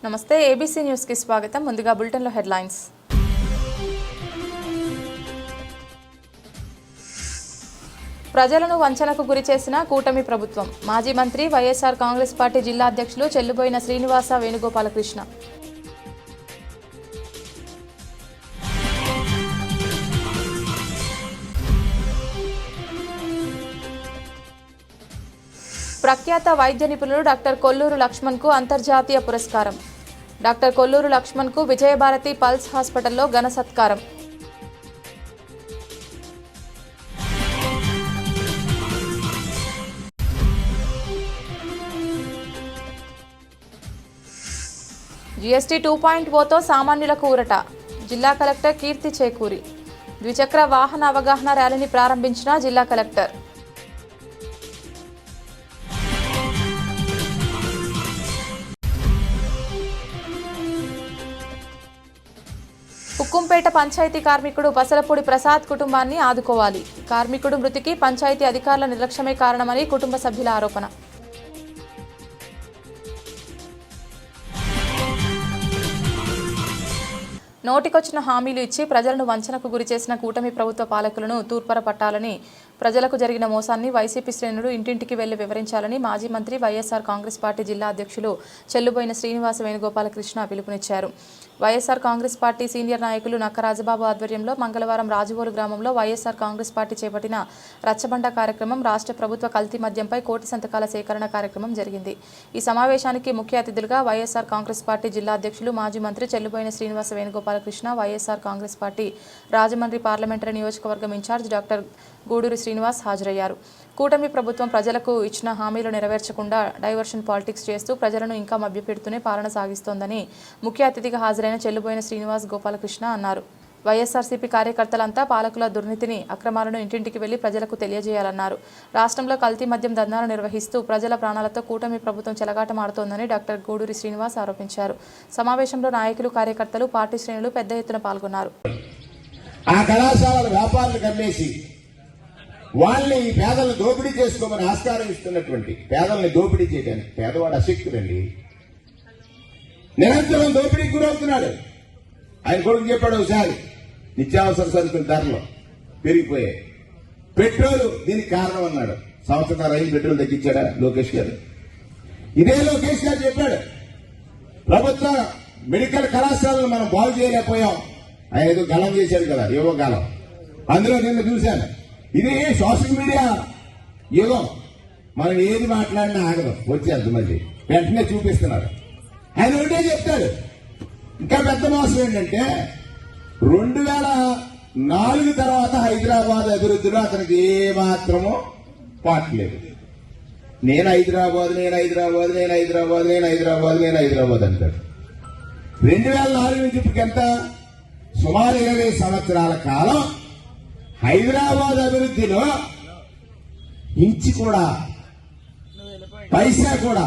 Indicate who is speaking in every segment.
Speaker 1: నమస్తే ABC news కి స్వాగతం. ముందుగా బులెటిన్ లో హెడ్లైన్స్. ప్రజలను వంచనకు గురిచేసిన కూటమి ప్రభుత్వం. మాజీ మంత్రి వైఎస్ఆర్ కాంగ్రెస్ పార్టీ జిల్లా అధ్యక్షులు చెల్లుబోయిన శ్రీనివాస వేణుగోపాలకృష్ణ. ప్రఖ్యాత వైద్య నిపుణులు డాక్టర్ కొల్లూరు లక్ష్మణ్కు అంతర్జాతీయ పురస్కారం. డాక్టర్ కొల్లూరు లక్ష్మణ్కు విజయభారతి పల్స్ హాస్పిటల్లో ఘన సత్కారం. జీఎస్టీ 2.0తో సామాన్యులకు ఊరట. జిల్లా కలెక్టర్ కీర్తి చేకూరి. ద్విచక్ర వాహన అవగాహన ర్యాలీని ప్రారంభించిన జిల్లా కలెక్టర్. ఉక్కుంపేట పంచాయతీ కార్మికుడు బసలపూడి ప్రసాద్ కుటుంబాన్ని ఆదుకోవాలి. కార్మికుడు మృతికి పంచాయతీ అధికారుల నిర్లక్ష్యమే కారణమని కుటుంబ సభ్యుల ఆరోపణ. నోటికొచ్చిన హామీలు ఇచ్చి ప్రజలను వంచనకు గురిచేసిన కూటమి ప్రభుత్వ పాలకులను తూర్పర పట్టాలని, ప్రజలకు జరిగిన మోసాన్ని వైసీపీ శ్రేణులు ఇంటింటికి వెళ్లి వివరించాలని మాజీ మంత్రి వైఎస్ఆర్ కాంగ్రెస్ పార్టీ జిల్లా అధ్యక్షులు చెల్లుబోయిన శ్రీనివాస వేణుగోపాలకృష్ణ పిలుపునిచ్చారు. వైఎస్ఆర్ కాంగ్రెస్ పార్టీ సీనియర్ నాయకులు నక్క రాజబాబు ఆధ్వర్యంలో మంగళవారం రాజువోలు గ్రామంలో వైఎస్ఆర్ కాంగ్రెస్ పార్టీ చేపట్టిన రచ్చబండ కార్యక్రమం, రాష్ట్ర ప్రభుత్వ కల్తీ మద్యంపై కోటి సంతకాల సేకరణ కార్యక్రమం జరిగింది. ఈ సమావేశానికి ముఖ్య అతిథులుగా వైఎస్ఆర్ కాంగ్రెస్ పార్టీ జిల్లా అధ్యక్షులు మాజీ మంత్రి చెల్లుబోయిన శ్రీనివాస వేణుగోపాలకృష్ణ, వైఎస్ఆర్ కాంగ్రెస్ పార్టీ రాజమండ్రి పార్లమెంటరీ నియోజకవర్గం ఇన్ఛార్జ్ డాక్టర్ గూడూరి శ్రీనివాస్ హాజరయ్యారు. కూటమి ప్రభుత్వం ప్రజలకు ఇచ్చిన హామీలు నెరవేర్చకుండా డైవర్షన్ పాలిటిక్స్ చేస్తూ ప్రజలను ఇంకా మభ్యపెడుతూనే పాలన సాగిస్తోందని ముఖ్య అతిథిగా హాజరైన చెల్లుబోయిన శ్రీనివాస్ గోపాలకృష్ణ అన్నారు. వైఎస్ఆర్సీపీ కార్యకర్తలంతా పాలకుల దుర్నీతిని, అక్రమాలను ఇంటింటికి వెళ్లి ప్రజలకు తెలియజేయాలన్నారు. రాష్ట్రంలో కల్తీ మద్యం దందాలు నిర్వహిస్తూ ప్రజల ప్రాణాలతో కూటమి ప్రభుత్వం చెలగాటమాడుతోందని డాక్టర్ గూడూరి శ్రీనివాస్ ఆరోపించారు. సమావేశంలో నాయకులు, కార్యకర్తలు, పార్టీ శ్రేణులు పెద్ద ఎత్తున పాల్గొన్నారు.
Speaker 2: ఆ కళాశాలల వ్యాపారులు కమ్మేసి వాళ్ళని ఈ పేదలను దోపిడీ చేసుకోమని ఆస్కారం ఇస్తున్నటువంటి పేదల్ని దోపిడీ చేయడానికి పేదవాడు అశక్తుడండి. నిరంతరం దోపిడీకి గురవుతున్నాడు. ఆయన కొడుకు చెప్పాడు ఒకసారి, నిత్యావసర సరుకుల ధరలు పెరిగిపోయాయి, పెట్రోల్ దీనికి కారణం అన్నాడు. సంవత్సరం రైలు పెట్రోల్ తగ్గించాడా లోకేష్ గారు? ఇదే లోకేష్ గారు చెప్పాడు, ప్రభుత్వ మెడికల్ కళాశాలను మనం బాగు చేయలేకపోయాం. ఆయన ఏదో గలం చేశాడు కదా, ఏవో గలం, అందులో నిన్న చూశాను. ఇది సోషల్ మీడియా యుగం, మనం ఏది మాట్లాడినా ఆగదు, వచ్చేది మళ్ళీ వెంటనే చూపిస్తున్నారు. ఆయన ఒకటే చెప్తాడు. ఇంకా పెద్ద మోసం ఏంటంటే 2004 తర్వాత హైదరాబాద్ అభివృద్ధిలో అతనికి ఏమాత్రమో పాటు లేదు. నేను హైదరాబాద్ అంటాడు. 2004 నుంచి ఇప్పటికెంత సుమారు 20 సంవత్సరాల కాలం హైదరాబాద్ అభివృద్ధిలో ఇంచి కూడా పైసా కూడా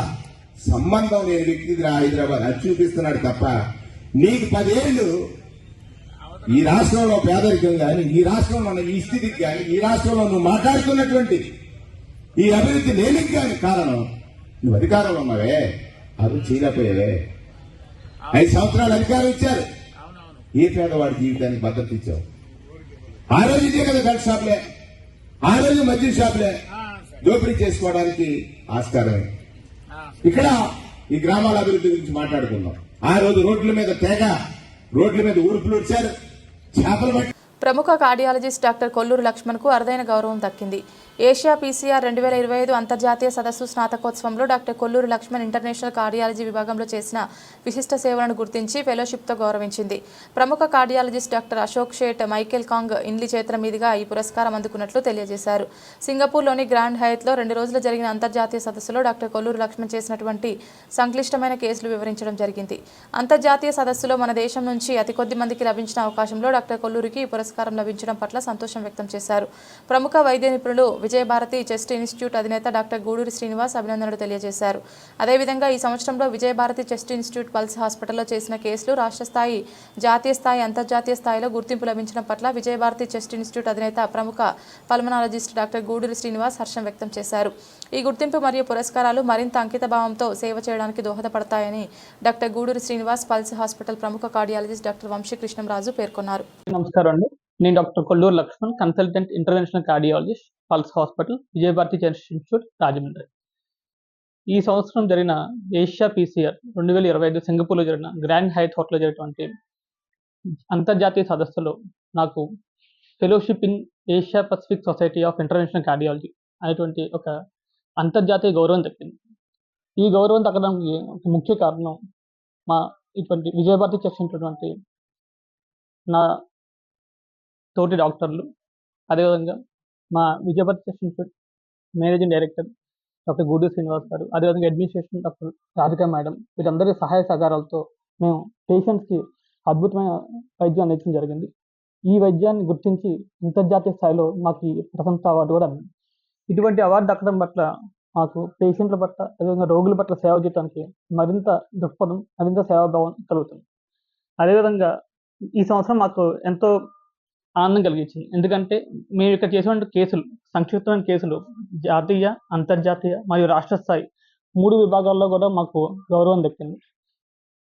Speaker 2: సంబంధం లేని వ్యక్తి హైదరాబాద్ అది చూపిస్తున్నాడు తప్ప, నీకు 10 ఏళ్లు ఈ రాష్ట్రంలో పేదరికం కానీ, ఈ రాష్ట్రంలో ఉన్న ఈ స్థితికి కానీ, ఈ రాష్ట్రంలో నువ్వు మాట్లాడుతున్నటువంటి ఈ అభివృద్ధి లేనికి కానీ కారణం నువ్వు అధికారంలో ఉన్నావే, అభివృద్ధి చేయలేకపోయావే. 5 సంవత్సరాలు అధికారం ఇచ్చారు, ఏ పేదవాడి జీవితానికి భద్రత ఇచ్చావు? ఆ రోజు ఇదే కదా బెల్ట్ షాప్లే, ఆ రోజు మద్యం షాప్లే దోపిడీ చేసుకోవడానికి ఆస్కారమే. ఇక్కడ ఈ గ్రామాల అభివృద్ధి గురించి మాట్లాడుకుందాం. ఆ రోజు రోడ్ల మీద ఊరుపులు వచ్చారు, చేపలు పట్టి.
Speaker 1: ప్రముఖ కార్డియాలజిస్ట్ డాక్టర్ కొల్లూరు లక్ష్మణ్కు అరుదైన గౌరవం దక్కింది. ఏషియా పీసీఆర్ 2025 అంతర్జాతీయ సదస్సు స్నాతకోత్సవంలో doctor Kolluru Laxman international cardiology విభాగంలో చేసిన విశిష్ట సేవలను గుర్తించి ఫెలోషిప్తో గౌరవించింది. ప్రముఖ cardiologist doctor Ashok Seth Michael Kang ఇన్లీ చేతుల మీదుగా ఈ పురస్కారం అందుకున్నట్లు తెలియజేశారు. సింగపూర్లోని గ్రాండ్ హయత్లో 2 రోజులు జరిగిన అంతర్జాతీయ సదస్సులో డాక్టర్ కొల్లూరు లక్ష్మణ్ చేసినటువంటి సంక్లిష్టమైన కేసులు వివరించడం జరిగింది. అంతర్జాతీయ సదస్సులో మన దేశం నుంచి అతి కొద్ది మందికి లభించిన అవకాశంలో డాక్టర్ కొల్లూరికి ఈ పురస్కారం లభించడం పట్ల సంతోషం వ్యక్తం చేశారు. ప్రముఖ వైద్య నిపుణులు విజయభారతి చెస్ట్ ఇన్స్టిట్యూట్ అధినేత డాక్టర్ గూడూరి శ్రీనివాస్ అభినందనలు తెలియజేశారు. అదేవిధంగా ఈ సంవత్సరంలో విజయభారతి చెస్ట్ ఇన్స్టిట్యూట్ పల్స్ హాస్పిటల్లో చేసిన కేసులు రాష్ట్ర స్థాయి, జాతీయ స్థాయి, అంతర్జాతీయ స్థాయిలో గుర్తింపు లభించడం పట్ల విజయభారతి చెస్ట్ ఇన్స్టిట్యూట్ అధినేత ప్రముఖ పల్మనాలజిస్ట్ డాక్టర్ గూడూరి శ్రీనివాస్ హర్షం వ్యక్తం చేశారు. ఈ గుర్తింపు మరియు పురస్కారాలు మరింత అంకితభావంతో సేవ చేయడానికి దోహదపడతాయని doctor Guduri Srinivas pulse hospital ప్రముఖ కార్డియాలజిస్ట్ డాక్టర్ వంశీకృష్ణంరాజు పేర్కొన్నారు.
Speaker 3: నమస్కారం అండి. నేను doctor Kolluru Laxman, consultant interventional cardiologist, pulse hospital, Vijayabharathi chest institute, Rajahmundry. ఈ సంవత్సరం జరిగిన ఏషియా పీసీఆర్ 2025 సింగపూర్లో జరిగిన గ్రాండ్ హైత్ హోటల్లో జరిగినటువంటి అంతర్జాతీయ సదస్సులో నాకు fellowship in Asia Pacific society of interventional cardiology అనేటువంటి ఒక అంతర్జాతీయ గౌరవం దక్కింది. ఈ గౌరవం దక్కడానికి ఒక ముఖ్య కారణం మా ఇటువంటి విజయభారతి చేసినటువంటి నా తోటి డాక్టర్లు, అదేవిధంగా మా Vijayabharathi chest institute managing director doctor Guduri Srinivas గారు, అదేవిధంగా అడ్మినిస్ట్రేషన్ డాక్టర్ రాధిక మేడం, వీరందరి సహాయ సహకారాలతో మేము పేషెంట్స్కి అద్భుతమైన వైద్యం అందించడం జరిగింది. ఈ వైద్యాన్ని గుర్తించి అంతర్జాతీయ స్థాయిలో మాకు ఈ ప్రశంసా అవార్డు కూడా అందింది. ఇటువంటి అవార్డు దక్కడం పట్ల మాకు పేషెంట్ల పట్ల, అదేవిధంగా రోగుల పట్ల సేవ చేయడానికి మరింత దృక్పథం, మరింత సేవాభావం కలుగుతుంది. అదేవిధంగా ఈ సంవత్సరం మాకు ఎంతో ఆనందం కలిగించింది. ఎందుకంటే మేము ఇక్కడ చేసినటువంటి కేసులు, సంక్షిప్తమైన కేసులు జాతీయ, అంతర్జాతీయ మరియు రాష్ట్ర స్థాయి 3 విభాగాల్లో కూడా మాకు గౌరవం దక్కింది.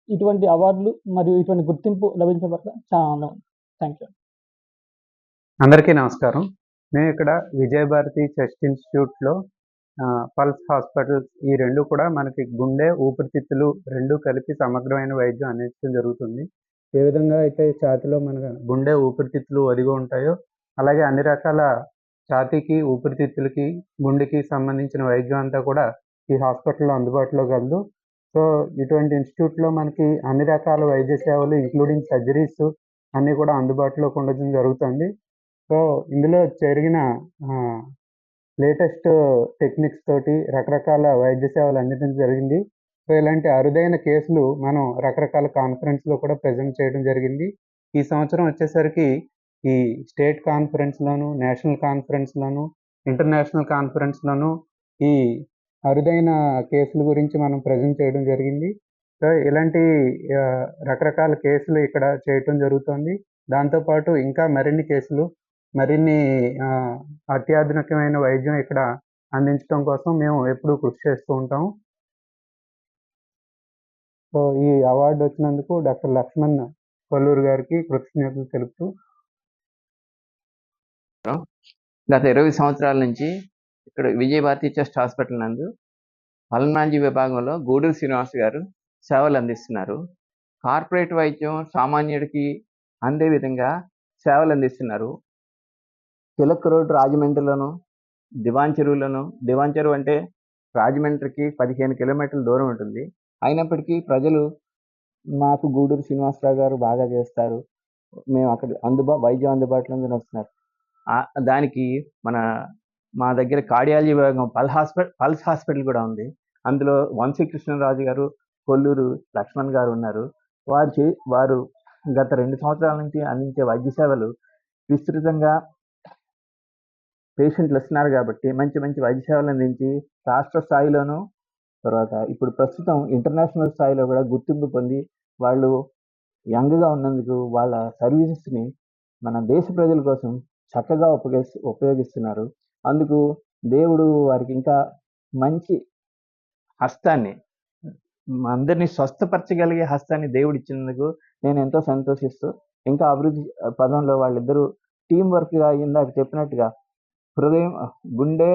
Speaker 3: ఇటువంటి అవార్డులు మరియు ఇటువంటి గుర్తింపు లభించడం పట్ల చాలా ఆనందం. Thank you.
Speaker 4: అందరికీ నమస్కారం. మేము ఇక్కడ విజయభారతి చెస్ట్ ఇన్స్టిట్యూట్లో పల్స్ హాస్పిటల్స్ ఈ రెండు కూడా మనకి గుండె, ఊపిరితిత్తులు రెండు కలిపి సమగ్రమైన వైద్యం అందించడం జరుగుతుంది. ఏ విధంగా అయితే ఛాతీలో మన గుండె, ఊపిరితిత్తులు ఒదిగి ఉంటాయో అలాగే అన్ని రకాల ఛాతీకి, ఊపిరితిత్తులకి, గుండెకి సంబంధించిన వైద్యం అంతా కూడా ఈ హాస్పిటల్లో అందుబాటులో కలదు. సో ఇటువంటి ఇన్స్టిట్యూట్లో మనకి అన్ని రకాల వైద్య సేవలు ఇంక్లూడింగ్ సర్జరీస్ అన్నీ కూడా అందుబాటులోకి ఉండడం జరుగుతుంది. సో ఇందులో జరిగిన లేటెస్ట్ టెక్నిక్స్ తోటి రకరకాల వైద్య సేవలు అందించడం జరిగింది. సో ఇలాంటి అరుదైన కేసులు మనం రకరకాల కాన్ఫరెన్స్లో కూడా ప్రజెంట్ చేయడం జరిగింది. ఈ సంవత్సరం వచ్చేసరికి ఈ స్టేట్ కాన్ఫరెన్స్లోను, నేషనల్ కాన్ఫరెన్స్లోను, ఇంటర్నేషనల్ కాన్ఫరెన్స్లోను ఈ అరుదైన కేసుల గురించి మనం ప్రజెంట్ చేయడం జరిగింది. సో ఇలాంటి రకరకాల కేసులు ఇక్కడ చేయటం జరుగుతుంది. దాంతోపాటు ఇంకా మరిన్ని కేసులు, మరిన్ని అత్యాధునికమైన వైద్యం ఇక్కడ అందించడం కోసం మేము ఎప్పుడూ కృషి చేస్తూ ఉంటాము. సో ఈ అవార్డు వచ్చినందుకు డాక్టర్ లక్ష్మణ్ కొల్లూరు గారికి కృతజ్ఞతలు తెలుపుతూ,
Speaker 5: గత 20 సంవత్సరాల నుంచి ఇక్కడ విజయభారతి చెస్ట్ హాస్పిటల్ నందు పల్మనాలజీ విభాగంలో గూడూరి శ్రీనివాస్ గారు సేవలు అందిస్తున్నారు. కార్పొరేట్ వైద్యం సామాన్యుడికి అందే విధంగా సేవలు అందిస్తున్నారు. తిలక్ రోడ్ రాజమండ్రిలోను, దివాన్ చెరువులోను, దివాన్ చెరువు అంటే రాజమండ్రికి 15 కిలోమీటర్ల దూరం ఉంటుంది. అయినప్పటికీ ప్రజలు మాకు గూడూరి శ్రీనివాసరావు గారు బాగా చేస్తారు, మేము అక్కడ వైద్యం అందుబాటులో ఉందని వస్తున్నారు. దానికి మా దగ్గర కార్డియాలజీ విభాగం పల్స్ హాస్పిటల్ కూడా ఉంది. అందులో వంశీకృష్ణరాజు గారు, కొల్లూరు లక్ష్మణ్ గారు ఉన్నారు. వారు గత 2 సంవత్సరాల నుంచి అందించే వైద్య సేవలు విస్తృతంగా పేషెంట్లు వస్తున్నారు కాబట్టి మంచి మంచి వైద్య సేవలు అందించి రాష్ట్ర స్థాయిలోనూ, తర్వాత ఇప్పుడు ప్రస్తుతం ఇంటర్నేషనల్ స్థాయిలో కూడా గుర్తింపు పొంది వాళ్ళు యంగ్గా ఉన్నందుకు వాళ్ళ సర్వీసెస్ని మన దేశ ప్రజల కోసం చక్కగా ఉపయోగిస్తున్నారు. అందుకు దేవుడు వారికి ఇంకా మంచి హస్తాన్ని, అందరినీ స్వస్థపరచగలిగే హస్తాన్ని దేవుడు ఇచ్చినందుకు నేను ఎంతో సంతోషిస్తూ, ఇంకా అభివృద్ధి పదంలో వాళ్ళిద్దరూ టీం వర్క్గా ఇందాక చెప్పినట్టుగా హృదయం, గుండె,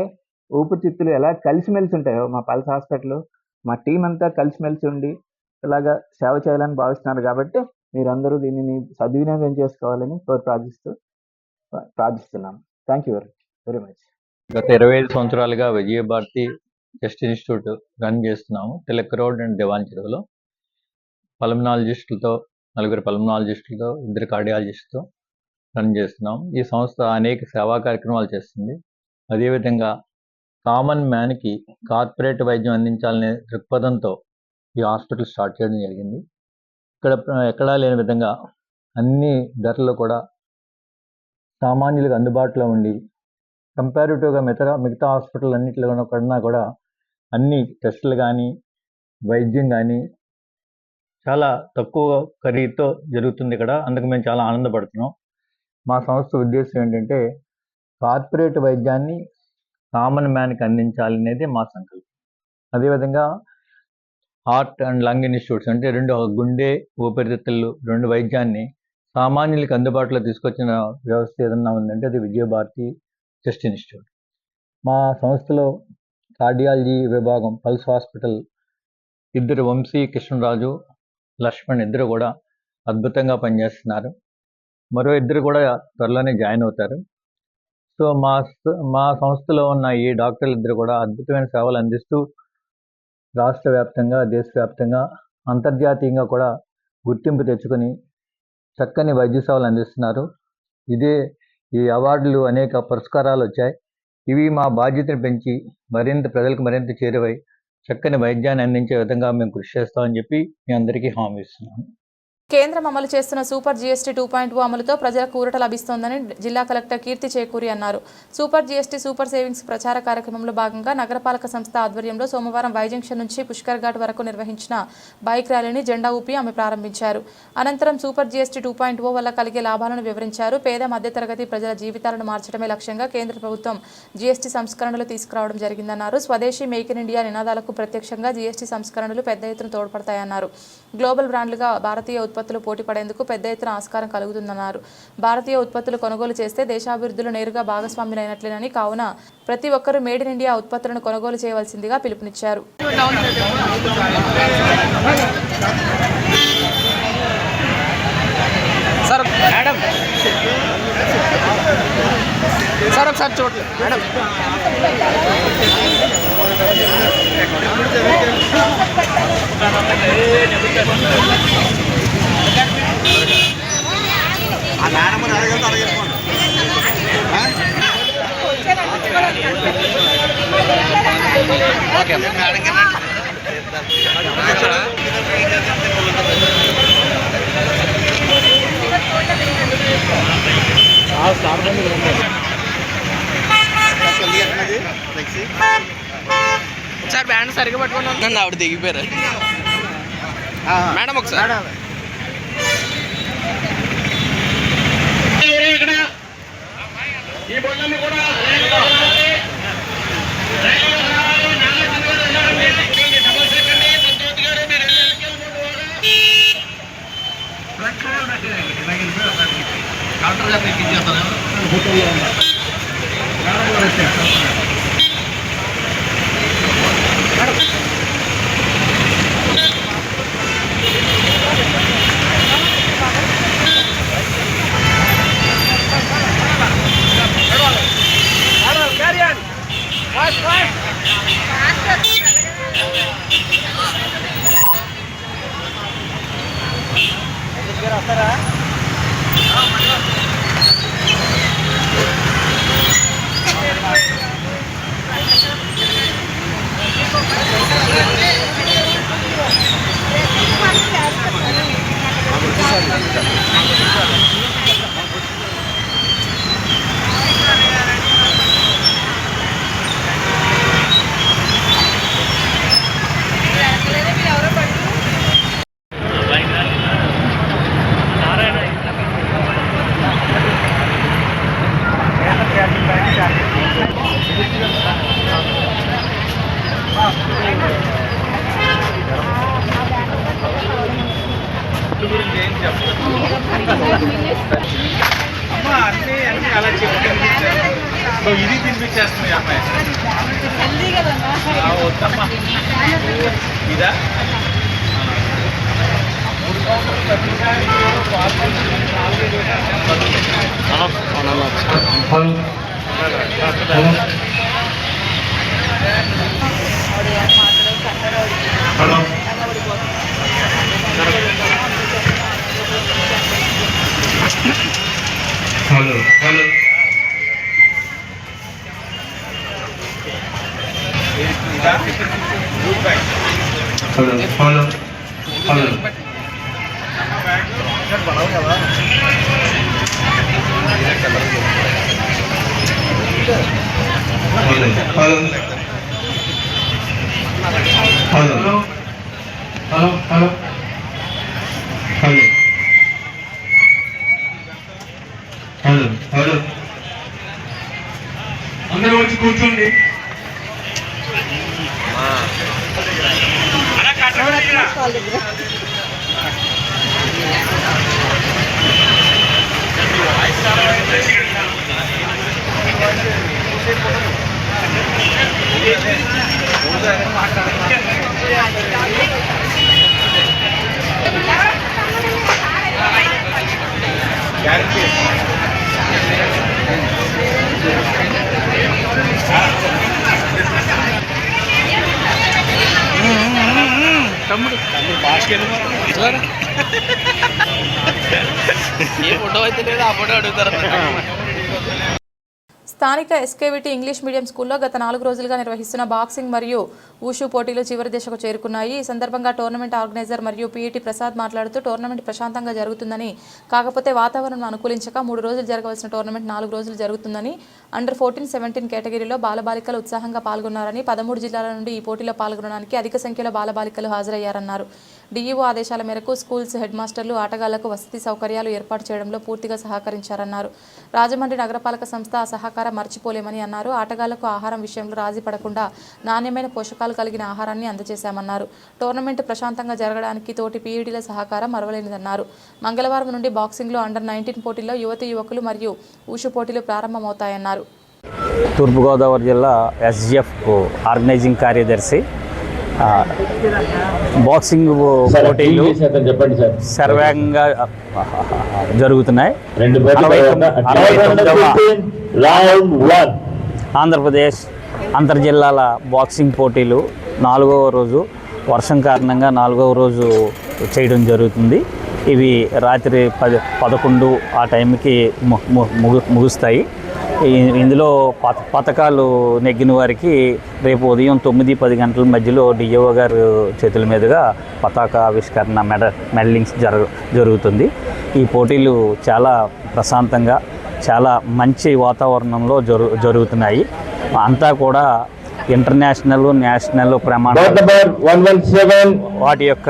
Speaker 5: ఊపిరితిత్తులు ఎలా కలిసిమెలిసి ఉంటాయో మా పల్స్ హాస్పిటల్, మా టీం అంతా కలిసిమెలిసి ఉండి ఇలాగా సేవ చేయాలని భావిస్తున్నారు. కాబట్టి మీరందరూ దీనిని సద్వినియోగం చేసుకోవాలని ప్రార్థిస్తున్నాను. Thank you very much.
Speaker 6: గత 25 సంవత్సరాలుగా విజయభారతి చెస్ట్ ఇన్స్టిట్యూట్ రన్ చేస్తున్నాము. తిలక్ రోడ్ అండ్ దివాన్ చెరువులో పల్మనాలజిస్టులతో, 4 పల్మనాలజిస్టులతో, 2 కార్డియాలజిస్టులతో రన్ చేస్తున్నాం. ఈ సంస్థ అనేక సేవా కార్యక్రమాలు చేస్తుంది. అదేవిధంగా కామన్ మ్యాన్కి కార్పొరేట్ వైద్యం అందించాలనే దృక్పథంతో ఈ హాస్పిటల్ స్టార్ట్ చేయడం జరిగింది. ఇక్కడ ఎక్కడా లేని విధంగా అన్ని ధరలు కూడా సామాన్యులకు అందుబాటులో ఉండి కంపారిటివ్గా మిగతా హాస్పిటల్ అన్నింటిలో కన్నా కూడా అన్ని టెస్టులు కానీ వైద్యం కానీ చాలా తక్కువ ఖరీదుతో జరుగుతుంది ఇక్కడ. అందుకు మేము చాలా ఆనందపడుతున్నాం. మా సంస్థ ఉద్దేశం ఏంటంటే కార్పొరేట్ వైద్యాన్ని కామన్ మ్యాన్కి అందించాలనేది మా సంకల్పం. అదేవిధంగా హార్ట్ అండ్ లంగ్ ఇన్స్టిట్యూట్స్ అంటే గుండె ఊపిరితిత్తులు వైద్యాన్ని సామాన్యులకు అందుబాటులో తీసుకొచ్చిన వ్యవస్థ ఏదన్నా ఉందంటే అది విజయభారతి చెస్ట్ ఇన్స్టిట్యూట్. మా సంస్థలో కార్డియాలజీ విభాగం పల్స్ హాస్పిటల్ ఇద్దరు వంశీ కృష్ణరాజు లక్ష్మణ్ ఇద్దరు కూడా అద్భుతంగా పనిచేస్తున్నారు. మరో ఇద్దరు కూడా త్వరలోనే జాయిన్ అవుతారు. సో మా సంస్థలో ఉన్న ఈ డాక్టర్లు ఇద్దరు కూడా అద్భుతమైన సేవలు అందిస్తూ రాష్ట్ర వ్యాప్తంగా దేశవ్యాప్తంగా అంతర్జాతీయంగా కూడా గుర్తింపు తెచ్చుకొని చక్కని వైద్య సేవలు అందిస్తున్నారు. ఈ అవార్డులు అనేక పురస్కారాలు వచ్చాయి. ఇవి మా బాధ్యతను పెంచి ప్రజలకు మరింత చేరువై చక్కని వైద్యాన్ని అందించే విధంగా మేము కృషి చేస్తామని చెప్పి మీ అందరికీ హామీ ఇస్తున్నాను.
Speaker 1: కేంద్రం అమలు చేస్తున్న సూపర్ జీఎస్టీ 2.0 అమలుతో ప్రజలకు ఊరట లభిస్తోందని జిల్లా కలెక్టర్ కీర్తి చేకూరి అన్నారు. సూపర్ జీఎస్టీ సూపర్ సేవింగ్స్ ప్రచార కార్యక్రమంలో భాగంగా నగరపాలక సంస్థ ఆధ్వర్యంలో సోమవారం వైజంక్షన్ నుంచి పుష్కర్ ఘాట్ వరకు నిర్వహించిన బైక్ ర్యాలీని జెండా ఊపి ఆమె ప్రారంభించారు. అనంతరం సూపర్ జీఎస్టీ 2.0 వల్ల కలిగే లాభాలను వివరించారు. పేద మధ్యతరగతి ప్రజల జీవితాలను మార్చడమే లక్ష్యంగా కేంద్ర ప్రభుత్వం జీఎస్టీ సంస్కరణలు తీసుకురావడం జరిగిందన్నారు. స్వదేశీ మేక్ ఇన్ ఇండియా నినాదాలకు ప్రత్యక్షంగా జీఎస్టీ సంస్కరణలు పెద్ద ఎత్తున తోడ్పడతాయన్నారు. గ్లోబల్ బ్రాండ్లుగా భారతీయ ఉత్పత్తులు పోటీ పడేందుకు పెద్ద ఎత్తున ఆస్కారం కలుగుతుందన్నారు. భారతీయ ఉత్పత్తులు కొనుగోలు చేస్తే దేశాభివృద్ధిలో నేరుగా భాగస్వాములైనట్లేనని, కావున ప్రతి ఒక్కరూ మేడ్ ఇన్ ఇండియా ఉత్పత్తులను కొనుగోలు చేయవలసిందిగా పిలుపునిచ్చారు.
Speaker 7: ఒకసారి బ్యాండ్ సరిగ్గా పట్టుకున్నాను ఆవిడ దిగిపోయారు మేడం. ఒకసారి
Speaker 8: ఇది తినిపించేస్తుంది అమ్మాయి ఇదా hello hello hello hello hello అందరూ వచ్చి కూర్చోండి.
Speaker 7: ఏ ఫోటో అయితే లేదు ఆ ఫోటో అడుగుతారు.
Speaker 1: స్థానిక ఎస్కేవిటి ఇంగ్లీష్ మీడియం స్కూల్లో గత 4 రోజులుగా నిర్వహిస్తున్న బాక్సింగ్ మరియు ఊషు పోటీలు చివరి దశకు చేరుకున్నాయి. ఈ సందర్భంగా టోర్నమెంట్ ఆర్గనైజర్ మరియు పీఈటీ ప్రసాద్ మాట్లాడుతూ టోర్నమెంట్ ప్రశాంతంగా జరుగుతుందని, కాకపోతే వాతావరణం అనుకూలించక 3 రోజులు జరగవలసిన టోర్నమెంట్ 4 రోజులు జరుగుతుందని, అండర్ 14, 17 కేటగిరీలో బాలబాలికలు ఉత్సాహంగా పాల్గొన్నారని, 13 జిల్లాల నుండి ఈ పోటీలో పాల్గొనడానికి అధిక సంఖ్యలో బాలబాలికలు హాజరయ్యారన్నారు. డీఈఓ ఆదేశాల మేరకు స్కూల్స్ హెడ్ మాస్టర్లు ఆటగాళ్లకు వసతి సౌకర్యాలు ఏర్పాటు చేయడంలో పూర్తిగా సహకరించారన్నారు. రాజమండ్రి నగరపాలక సంస్థ ఆ సహకారం మర్చిపోలేమని అన్నారు. ఆటగాళ్లకు ఆహారం విషయంలో రాజీ పడకుండా నాణ్యమైన పోషకాలు కలిగిన ఆహారాన్ని అందజేశామన్నారు. టోర్నమెంట్ ప్రశాంతంగా జరగడానికి తోటి పీఈడీల సహకారం మరవలేనిదన్నారు. మంగళవారం నుండి బాక్సింగ్లో అండర్ 19 పోటీల్లో యువతి యువకులు మరియు ఊషు పోటీలు ప్రారంభమవుతాయన్నారు.
Speaker 9: తూర్పుగోదావరి జిల్లా ఎస్జిఎఫ్ ఆర్గనైజింగ్ కార్యదర్శి. బాక్సింగ్ పోటీలు సర్వేగంగా జరుగుతున్నాయి. 69వ ఆంధ్రప్రదేశ్ అంతర్జిల్లాల బాక్సింగ్ పోటీలు 4వ రోజు వర్షం కారణంగా 4వ రోజు చేయడం జరుగుతుంది. ఇవి రాత్రి 11 ఆ టైంకి ముగుస్తాయి. ఇందులో పథకాలు నెగ్గిన వారికి రేపు ఉదయం 9-10 గంటల మధ్యలో డిఓ గారు చేతుల మీదుగా పతాక ఆవిష్కరణ మెడలింగ్స్ జరుగుతుంది. ఈ పోటీలు చాలా ప్రశాంతంగా చాలా మంచి వాతావరణంలో జరుగుతున్నాయి. అంతా కూడా ఇంటర్నేషనల్ నేషనల్ ప్రమాణాలు వాటి యొక్క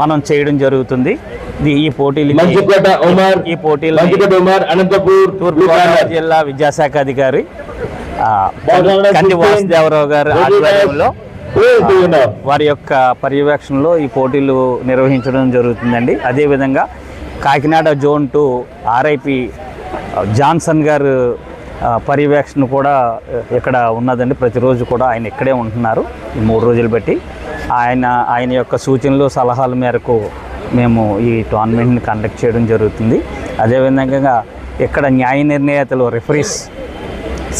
Speaker 9: మనం చేయడం జరుగుతుంది. ఈ పోటీలు తూర్పుగోదావరి జిల్లా విద్యాశాఖ అధికారి కంది వాసుదేవరావు గారి ఆధ్వర్యంలో వారి యొక్క పర్యవేక్షణలో ఈ పోటీలు నిర్వహించడం జరుగుతుందండి. అదేవిధంగా కాకినాడ జోన్ 2 ఆర్ఐపి జాన్సన్ గారు పర్యవేక్షణ కూడా ఇక్కడ ఉన్నదండి. ప్రతిరోజు కూడా ఆయన ఇక్కడే ఉంటున్నారు ఈ 3 రోజులు బట్టి. ఆయన యొక్క సూచనలు సలహాల మేరకు మేము ఈ టోర్నమెంట్ని కండక్ట్ చేయడం జరుగుతుంది. అదేవిధంగా ఇక్కడ న్యాయ నిర్ణేతలు రెఫరీస్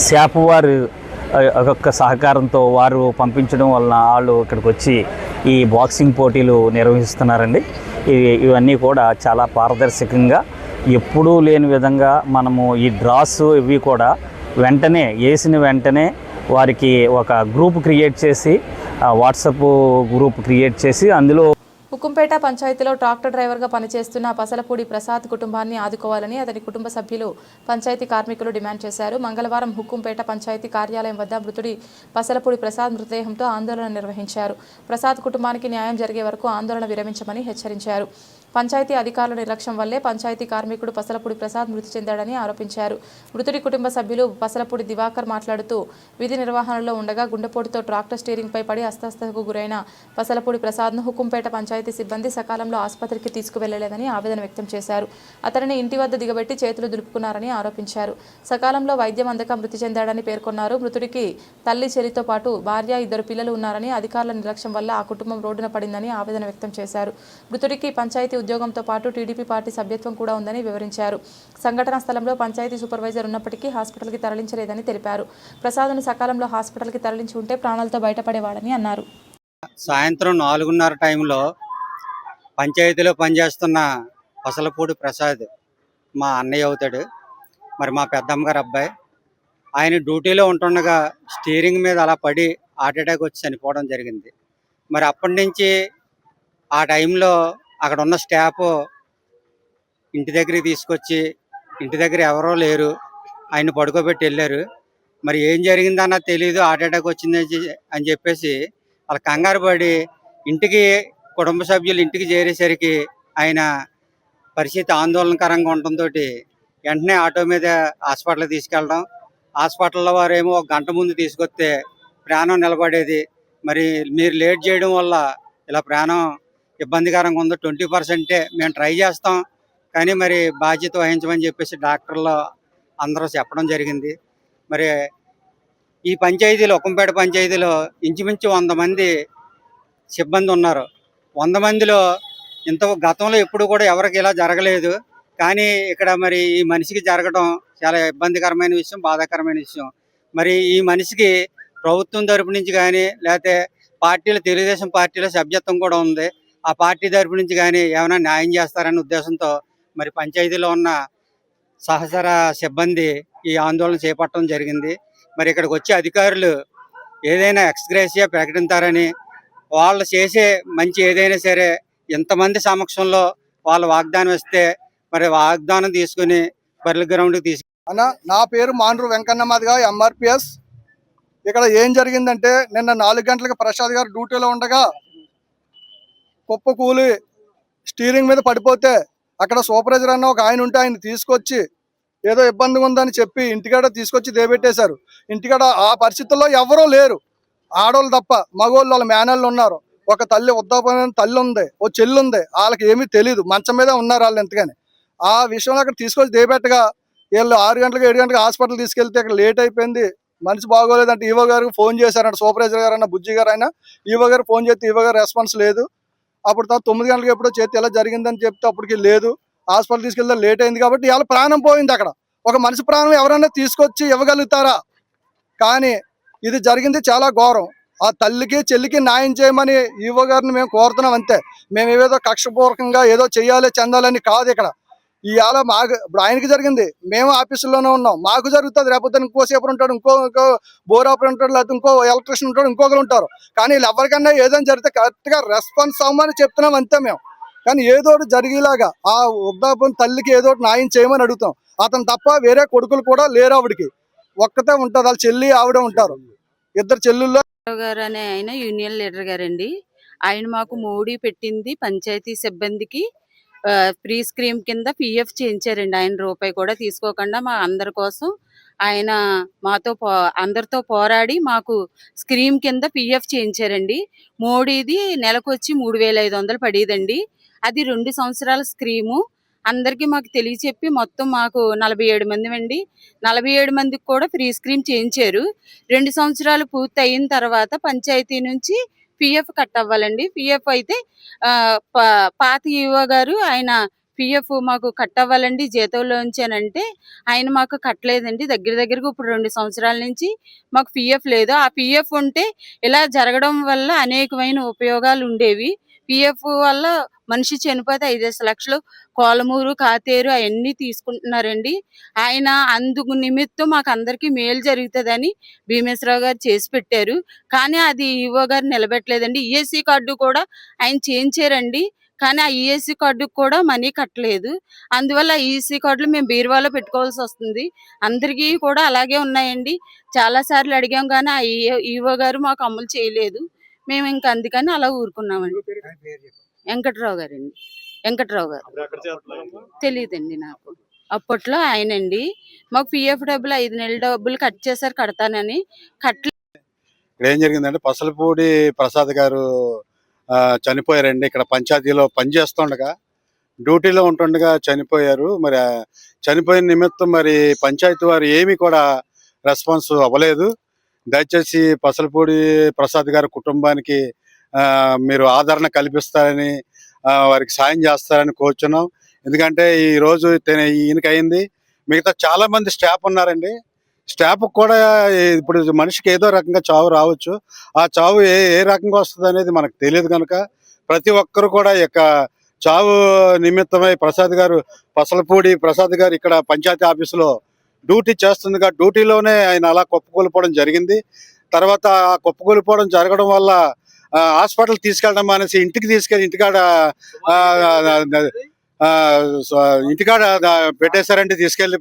Speaker 9: శాప్ వారు యొక్క సహకారంతో వారు పంపించడం వలన వాళ్ళు ఇక్కడికి వచ్చి ఈ బాక్సింగ్ పోటీలు నిర్వహిస్తున్నారండి. ఇవన్నీ కూడా చాలా పారదర్శకంగా ఎప్పుడూ లేని విధంగా మనము ఈ డ్రాస్ ఇవి కూడా వెంటనే వేసిన వెంటనే వారికి ఒక గ్రూప్ క్రియేట్ చేసి వాట్సాప్ గ్రూప్ క్రియేట్ చేసి అందులో
Speaker 1: హుకుంపేట పంచాయతీలో ట్రాక్టర్ డ్రైవర్గా పనిచేస్తున్న పసలపూడి ప్రసాద్ కుటుంబాన్ని ఆదుకోవాలని అతని కుటుంబ సభ్యులు పంచాయతీ కార్మికులు డిమాండ్ చేశారు. మంగళవారం హుకుంపేట పంచాయతీ కార్యాలయం వద్ద మృతుడి పసలపూడి ప్రసాద్ మృతదేహంతో ఆందోళన నిర్వహించారు. ప్రసాద్ కుటుంబానికి న్యాయం జరిగే వరకు ఆందోళన విరమించమని హెచ్చరించారు. పంచాయతీ అధికారుల నిర్లక్ష్యం వల్లే పంచాయతీ కార్మికుడు పసలపూడి ప్రసాద్ మృతి చెందాడని ఆరోపించారు. మృతుడి కుటుంబ సభ్యులు పసలపూడి దివాకర్ మాట్లాడుతూ విధి నిర్వహణలో ఉండగా గుండెపోటుతో ట్రాక్టర్ స్టీరింగ్పై పడి అస్వస్థతకు గురైన పసలపూడి ప్రసాద్ను హుకుంపేట పంచాయతీ సిబ్బంది సకాలంలో ఆసుపత్రికి తీసుకువెళ్లలేదని ఆవేదన వ్యక్తం చేశారు. అతనిని ఇంటి వద్ద దిగబెట్టి చేతులు దులుపుకున్నారని ఆరోపించారు. సకాలంలో వైద్యం అందక మృతి చెందాడని పేర్కొన్నారు. మృతుడికి తల్లి చెల్లితో పాటు భార్య 2 పిల్లలు ఉన్నారని అధికారుల నిర్లక్ష్యం వల్ల ఆ కుటుంబం రోడ్డున పడిందని ఆవేదన వ్యక్తం చేశారు. మృతుడికి పంచాయతీ ఉద్యోగంతో పాటు టీడీపీ పార్టీ సభ్యత్వం కూడా ఉందని వివరించారు. సంఘటనా స్థలంలో పంచాయతీ సూపర్వైజర్ ఉన్నప్పటికీ హాస్పిటల్కి తరలించలేదని తెలిపారు. ప్రసాద్ను సకాలంలో హాస్పిటల్కి తరలించి ఉంటే ప్రాణాలతో బయటపడేవాడని అన్నారు.
Speaker 10: సాయంత్రం 4:30 టైంలో పంచాయతీలో పనిచేస్తున్న పసలపూడి ప్రసాద్ మా అన్నయ్య అవుతాడు. మరి మా పెద్దమ్మగారు అబ్బాయి. ఆయన డ్యూటీలో ఉంటుండగా స్టీరింగ్ మీద అలా పడి హార్ట్ అటాక్ వచ్చి చనిపోవడం జరిగింది. మరి అప్పటి నుంచి ఆ టైంలో అక్కడ ఉన్న స్టాఫ్ ఇంటి దగ్గరికి తీసుకొచ్చి ఇంటి దగ్గర ఎవరో లేరు, ఆయన పడుకోబెట్టి వెళ్ళారు. మరి ఏం జరిగిందన్న తెలియదు, హార్ట్ అటాక్ వచ్చింది అని చెప్పేసి వాళ్ళ కంగారు పడి ఇంటికి కుటుంబ సభ్యులు ఇంటికి చేరేసరికి ఆయన పరిస్థితి ఆందోళనకరంగా ఉండటంతో వెంటనే ఆటో మీద హాస్పిటల్కి తీసుకెళ్ళడం. హాస్పిటల్లో వారేమో 1 గంట ముందు తీసుకొస్తే ప్రాణం నిలబడేది. మరి మీరు లేట్ చేయడం వల్ల ఇలా ప్రాణం ఇబ్బందికరంగా ఉందో 20% మేము ట్రై చేస్తాం, కానీ మరి బాధ్యత వహించమని చెప్పేసి డాక్టర్లు అందరూ చెప్పడం జరిగింది. మరి ఈ పంచాయతీలో, ఉక్కంపేట పంచాయతీలో ఇంచుమించు 100 మంది సిబ్బంది ఉన్నారు. 100 మందిలో గతంలో ఎప్పుడు కూడా ఎవరికి ఇలా జరగలేదు. కానీ ఇక్కడ మరి ఈ మనిషికి జరగడం చాలా ఇబ్బందికరమైన విషయం, బాధాకరమైన విషయం. మరి ఈ మనిషికి ప్రభుత్వం తరపు నుంచి కానీ, లేకపోతే తెలుగుదేశం పార్టీలో సభ్యత్వం కూడా ఉంది, ఆ పార్టీ తరపు నుంచి కానీ ఏమైనా న్యాయం చేస్తారనే ఉద్దేశంతో మరి పంచాయతీలో ఉన్న సహచర సిబ్బంది ఈ ఆందోళన చేపట్టడం జరిగింది. మరి ఇక్కడికి వచ్చే అధికారులు ఏదైనా ఎక్స్గ్రేషియా ప్రకటించారని, వాళ్ళు చేసే మంచి ఏదైనా సరే ఇంతమంది సమక్షంలో వాళ్ళు వాగ్దానం ఇస్తే మరి వాగ్దానం తీసుకుని బర్రెల గ్రౌండ్కి
Speaker 11: అన్న, నా పేరు మాండ్రు వెంకన్నమాదిగా, ఎంఆర్పిఎస్. ఇక్కడ ఏం జరిగిందంటే, నిన్న 4 గంటలకు ప్రసాద్ గారు డ్యూటీలో ఉండగా కుప్ప కూలి స్టీరింగ్ మీద పడిపోతే అక్కడ సూపర్వైజర్ అన్న ఒక ఆయన ఉంటే ఆయన తీసుకొచ్చి ఏదో ఇబ్బంది ఉందని చెప్పి ఇంటికాడ తీసుకొచ్చి దేబెట్టేశారు. ఇంటికాడ ఆ పరిస్థితుల్లో ఎవరూ లేరు, ఆడవాళ్ళు తప్ప. మగవాళ్ళు వాళ్ళ మేనళ్ళు ఉన్నారు. ఒక తల్లి, వృద్ధాప్యమైన తల్లి ఉంది, ఓ చెల్లి ఉంది. వాళ్ళకి ఏమీ తెలియదు, మంచం మీద ఉన్నారు వాళ్ళు. ఎంతగాని ఆ విషయంలో అక్కడ తీసుకొచ్చి దేబెట్టగా వీళ్ళు 6 గంటలకు 7 గంటలకు హాస్పిటల్ తీసుకెళ్తే అక్కడ లేట్ అయిపోయింది. మనిషి బాగోలేదంటే ఈవో గారికి ఫోన్ చేశారంట. సూపర్వైజర్ గారు అన్న బుజ్జి గారు ఆయన ఈవో గారు ఫోన్ చేస్తే ఈవో గారు రెస్పాన్స్ లేదు. అప్పుడు 9 గంటలకు ఎప్పుడో చేతి ఎలా జరిగిందని చెప్తే అప్పటికి లేదు. హాస్పిటల్ తీసుకెళ్తే లేట్ అయింది కాబట్టి ఇవాళ ప్రాణం పోయింది. అక్కడ ఒక మనిషి ప్రాణం ఎవరైనా తీసుకొచ్చి ఇవ్వగలుగుతారా? కానీ ఇది జరిగింది చాలా ఘోరం. ఆ తల్లికి చెల్లికి న్యాయం చేయమని ఈవో గారిని మేము కోరుతున్నాం అంతే. మేము ఏదో కక్షపూర్వకంగా ఏదో చెయ్యాలి చెందాలని కాదు. ఇక్కడ ఇవాళ మాకు ఇప్పుడు ఆయనకి జరిగింది, మేము ఆఫీసులోనే ఉన్నాం, మాకు జరుగుతుంది. రేపు ఇంకోసేపు ఉంటాడు, ఇంకో బోర్ ఆపరేటర్ ఉంటాడు, లేకపోతే ఇంకో ఎలక్ట్రీషియన్ ఉంటాడు, ఇంకొకరు ఉంటారు. కానీ వీళ్ళు ఎవరికన్నా ఏదైనా జరిగితే కరెక్ట్గా రెస్పాన్స్ అవ్వమని చెప్తున్నాం అంతే మేము. కానీ ఏదో జరిగేలాగా ఆ వృద్ధాప్యం తల్లికి ఏదో న్యాయం చేయమని అడుగుతాం. అతను తప్ప వేరే కొడుకులు కూడా లేరు. ఆవిడకి ఒక్కతే ఉంటుంది, వాళ్ళ చెల్లి ఆవిడ ఉంటారు. 2 చెల్లుల్లో
Speaker 12: గారు అనే ఆయన యూనియన్ లీడర్ గారండి. ఆయన మాకు మోడీ పెట్టింది పంచాయతీ సిబ్బందికి ఫ్రీ స్కీమ్ కింద పిఎఫ్ చేయించారండి. ఆయన రూపాయి కూడా తీసుకోకుండా మా అందరి కోసం ఆయన అందరితో పోరాడి మాకు స్కీమ్ కింద పిఎఫ్ చేయించారండి. మోడీది నెలకు వచ్చి 3,500 పడేదండి. అది 2 సంవత్సరాల స్కీము. అందరికీ మాకు తెలియచెప్పి మొత్తం మాకు 47 మంది అండి. 47 మందికి కూడా ఫ్రీ స్కీమ్ చేయించారు. 2 సంవత్సరాలు పూర్తి అయిన తర్వాత పంచాయతీ నుంచి పిఎఫ్ కట్ అవ్వాలండి. పిఎఫ్ అయితే పాత ఈవో గారు ఆయన పిఎఫ్ మాకు కట్ అవ్వాలండి జీతంలోంచానంటే ఆయన మాకు కట్టలేదండి. దగ్గరకు ఇప్పుడు 2 సంవత్సరాల నుంచి మాకు పిఎఫ్ లేదు. ఆ పిఎఫ్ ఉంటే ఇలా జరగడం వల్ల అనేకమైన ఉపయోగాలు ఉండేవి. పిఎఫ్ వల్ల మనిషి చనిపోతే 5 లక్షలు కోలమూరు కాతేరు అవన్నీ తీసుకుంటున్నారండి. ఆయన అందుకు నిమిత్తం మాకు అందరికీ మేలు జరుగుతుందని భీమేశ్వరరావు గారు చేసి పెట్టారు. కానీ అది ఈవో గారు నిలబెట్టలేదండి. ఈఎస్సీ కార్డు కూడా ఆయన చేయించారండి. కానీ ఆ ఈఎస్సీ కార్డుకు కూడా మనీ కట్టలేదు. అందువల్ల ఈఎస్సీ కార్డులు మేము బీరువాలో పెట్టుకోవాల్సి వస్తుంది. అందరికీ కూడా అలాగే ఉన్నాయండి. చాలాసార్లు అడిగాం కానీ ఆ ఈవో గారు మాకు అమలు చేయలేదు. మేము ఇంకా అందుకని అలా ఊరుకున్నామండి. వెంకట్రావు గారండి. వెంకట్రావు గారు తెలియదండి నాకు. అప్పట్లో ఆయనండి మాకు పిఎఫ్ డబ్బులు 5 నెలల డబ్బులు కట్ చేశారు, కడతానని కట్టలేదు.
Speaker 13: ఇక్కడ ఏం జరిగిందంటే పసలపూడి ప్రసాద్ గారు చనిపోయారండి. ఇక్కడ పంచాయతీలో పనిచేస్తుండగా డ్యూటీలో ఉంటుండగా చనిపోయారు. మరి చనిపోయిన నిమిత్తం మరి పంచాయతీ వారు ఏమీ కూడా రెస్పాన్స్ అవ్వలేదు. దయచేసి పసలపూడి ప్రసాద్ గారి కుటుంబానికి మీరు ఆదరణ కల్పిస్తారని, వారికి సాయం చేస్తారని కోరుచున్నాం. ఎందుకంటే ఈ రోజు ఈయనకి అయింది, మిగతా చాలా మంది స్టాఫ్ ఉన్నారండి. స్టాఫ్ కూడా ఇప్పుడు మనిషికి ఏదో రకంగా చావు రావచ్చు. ఆ చావు ఏ రకంగా వస్తుంది అనేది మనకు తెలియదు కనుక ప్రతి ఒక్కరు కూడా ఈ యొక్క చావు నిమిత్తమై పసలపూడి ప్రసాద్ గారు ఇక్కడ పంచాయతీ ఆఫీసులో డ్యూటీ చేస్తుందిగా డ్యూటీలోనే ఆయన అలా కుప్పకూలిపోవడం జరిగింది. తర్వాత కుప్పకూలిపోవడం జరగడం వల్ల హాస్పిటల్ తీసుకెళ్ళడం అనేసి ఇంటికి తీసుకెళ్ళి ఇంటికాడ ఇంటికాడ పెట్టేశారంటే తీసుకెళ్లి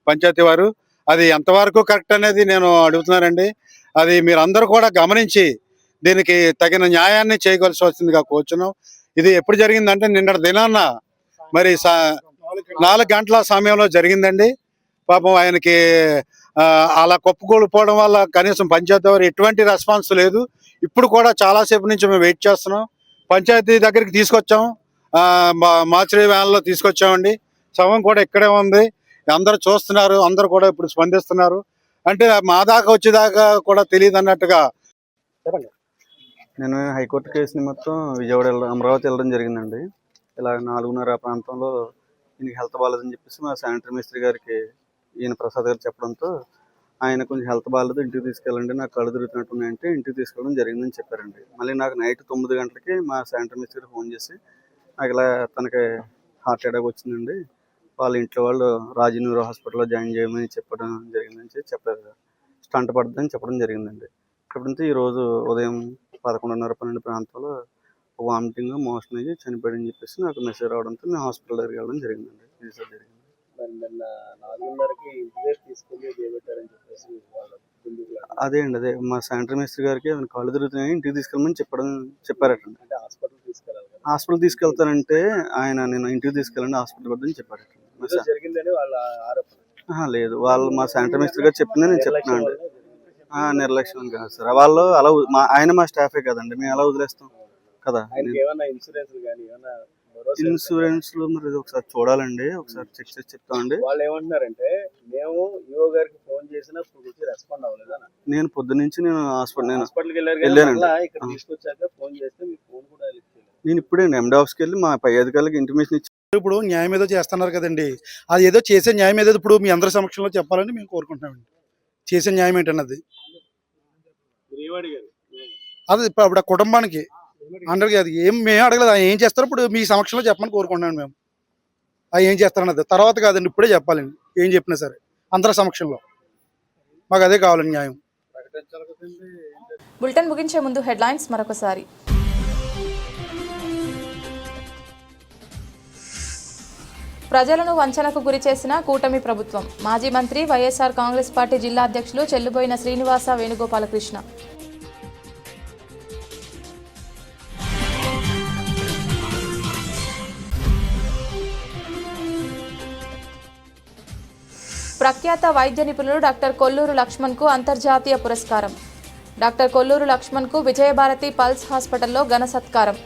Speaker 13: పంచాయతీ వారు, అది ఎంతవరకు కరెక్ట్ అనేది నేను అడుగుతున్నానండి. అది మీరందరూ కూడా గమనించి దీనికి తగిన న్యాయాన్ని చేయవలసి వచ్చిందిగా కోరుచున్నాం. ఇది ఎప్పుడు జరిగిందంటే నిన్నటి దినాన్న మరి 4 గంటల సమయంలో జరిగిందండి. పాపం ఆయనకి అలా కుప్పకూలిపోవడం వల్ల కనీసం పంచాయతీ వారు ఎటువంటి రెస్పాన్స్ లేదు. ఇప్పుడు కూడా చాలాసేపు నుంచి మేము వెయిట్ చేస్తున్నాం. పంచాయతీ దగ్గరికి తీసుకొచ్చాం, మార్చిరీ వ్యాన్లో తీసుకొచ్చామండి. శవం కూడా ఇక్కడే ఉంది, అందరూ చూస్తున్నారు, అందరూ కూడా ఇప్పుడు స్పందిస్తున్నారు. అంటే మా దాకా వచ్చేదాకా కూడా తెలియదు అన్నట్టుగా.
Speaker 14: నేను హైకోర్టు కేసు నిమిత్తం విజయవాడ అమరావతి వెళ్ళడం జరిగిందండి. ఇలా 4:30 ప్రాంతంలో ఈయనకి హెల్త్ బాగాలేదని చెప్పేసి మా శానిటరీ మినిస్టర్ గారికి ఈయన ప్రసాద్ గారు చెప్పడంతో ఆయన కొంచెం హెల్త్ బాగాలేదు, ఇంటికి తీసుకెళ్ళండి, నాకు కళ్ళు తిరుగుతున్నట్టున్నాయంటే ఇంటికి తీసుకెళ్ళడం జరిగిందని చెప్పారండి. మళ్ళీ నాకు నైట్ 9 గంటలకి మా శానిటరీ మినిస్టర్ ఫోన్ చేసి నాకు ఇలా తనకి హార్ట్ అటాక్ వచ్చిందండి, వాళ్ళ ఇంట్లో వాళ్ళు రాజీనగర్ హాస్పిటల్లో జాయిన్ చేయమని చెప్పడం జరిగిందని చెప్పారు. స్టంట్ పడుతుందని చెప్పడం జరిగిందండి. చెప్పడంతో ఈరోజు ఉదయం 11:30-12 ప్రాంతంలో వామిటింగ్, మోషన్ అయ్యి చనిపోయాడని చెప్పేసి నాకు మెసేజ్ రావడంతో నేను హాస్పిటల్ దగ్గరికి వెళ్ళడం జరిగిందండి. ఇది సార్ జరిగింది. అదే అండి, అదే మా శానిటరీ మినిస్టర్ గారికి ఆయన కళ్ళు తిరుగుతున్నాయి, ఇంటికి తీసుకెళ్ళమని చెప్పారటండి. హాస్పిటల్ తీసుకెళ్తానంటే ఆయన నేను ఇంటికి తీసుకెళ్ళండి హాస్పిటల్ వద్దని చెప్పారట. లేదు, వాళ్ళు మా శానిటరీ మినిస్టర్ గారు చెప్పింది నేను చెప్తున్నాను. నిర్లక్ష్యం కాదు సార్, వాళ్ళు అలా ఆయన మా స్టాఫే కదండి, మేము ఎలా వదిలేస్తాం కదా. ఇన్సూరెన్స్లు మరి ఒకసారి చూడాలండి, ఒకసారి చెక్ చేసి చెప్తామండి.
Speaker 15: వాళ్ళు ఏమంటున్నారంటే మేము ఈఓ గారికి ఫోన్ చేసినా రెస్పాండ్ అవ్వలేదా?
Speaker 14: నేను పొద్దునుంచి నేను
Speaker 15: హాస్పిటల్కి
Speaker 14: వెళ్ళానండి.
Speaker 15: ఇక్కడ తీసుకొచ్చాక ఫోన్ చేస్తే మీకు ఫోన్ కూడా
Speaker 14: నేను ఇప్పుడే ఎండ్ ఆఫీస్కి వెళ్ళి మా పై అధికారులకు ఇంటిమేషన్ ఇచ్చి
Speaker 16: ఇప్పుడు న్యాయం ఏదో చేస్తున్నారు కదండి, అది ఏదో చేసే న్యాయం ఏదో ఇప్పుడు మీ అందరి సమక్షంలో చెప్పాలని మేము కోరుకుంటున్నామండి. చేసే న్యాయం ఏంటన్నది అది ఇప్పుడు కుటుంబానికి అందరికి అది మేము అడగలేదు, ఆయన ఏం చేస్తారో ఇప్పుడు మీ సమక్షంలో చెప్పమని కోరుకుంటున్నాను మేము. అది ఏం చేస్తారన్నది తర్వాత కాదండి, ఇప్పుడే చెప్పాలండి. ఏం చెప్పినా సరే అందరి సమక్షంలో మాకు అదే కావాలండి న్యాయం.
Speaker 1: బులెటిన్ ముగించే ముందు హెడ్లైన్స్ మరొకసారి. ప్రజలను వంచనకు గురి చేసిన కూటమి ప్రభుత్వం. మాజీ మంత్రి వైఎస్ఆర్ కాంగ్రెస్ పార్టీ జిల్లా అధ్యక్షులు చెల్లుబోయిన శ్రీనివాస వేణుగోపాలకృష్ణ. ప్రఖ్యాత వైద్య నిపుణులు డాక్టర్ కొల్లూరు లక్ష్మణ్కు అంతర్జాతీయ పురస్కారం. డాక్టర్ కొల్లూరు లక్ష్మణ్కు విజయభారతి పల్స్ హాస్పిటల్లో ఘన సత్కారం.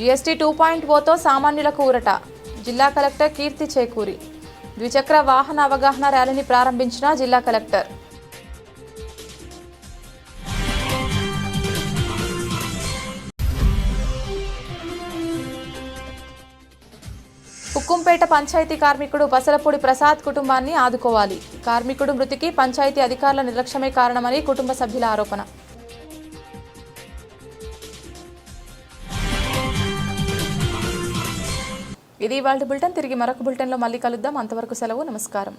Speaker 1: జీఎస్టీ 2.0తో సామాన్యులకు ఊరట. జిల్లా కలెక్టర్ కీర్తి చేకూరి. ద్విచక్ర వాహన అవగాహన ర్యాలీని ప్రారంభించిన జిల్లా కలెక్టర్. ఉక్కుంపేట పంచాయతీ కార్మికుడు బసలపూడి ప్రసాద్ కుటుంబాన్ని ఆదుకోవాలి. కార్మికుడు మృతికి పంచాయతీ అధికారుల నిర్లక్ష్యమే కారణమని కుటుంబ సభ్యుల ఆరోపణ. ఇది ఇవాళ బులెటిన్. తిరిగి మరొక బులెటిన్లో మళ్ళీ కలుద్దాం. అంతవరకు సెలవు. నమస్కారం.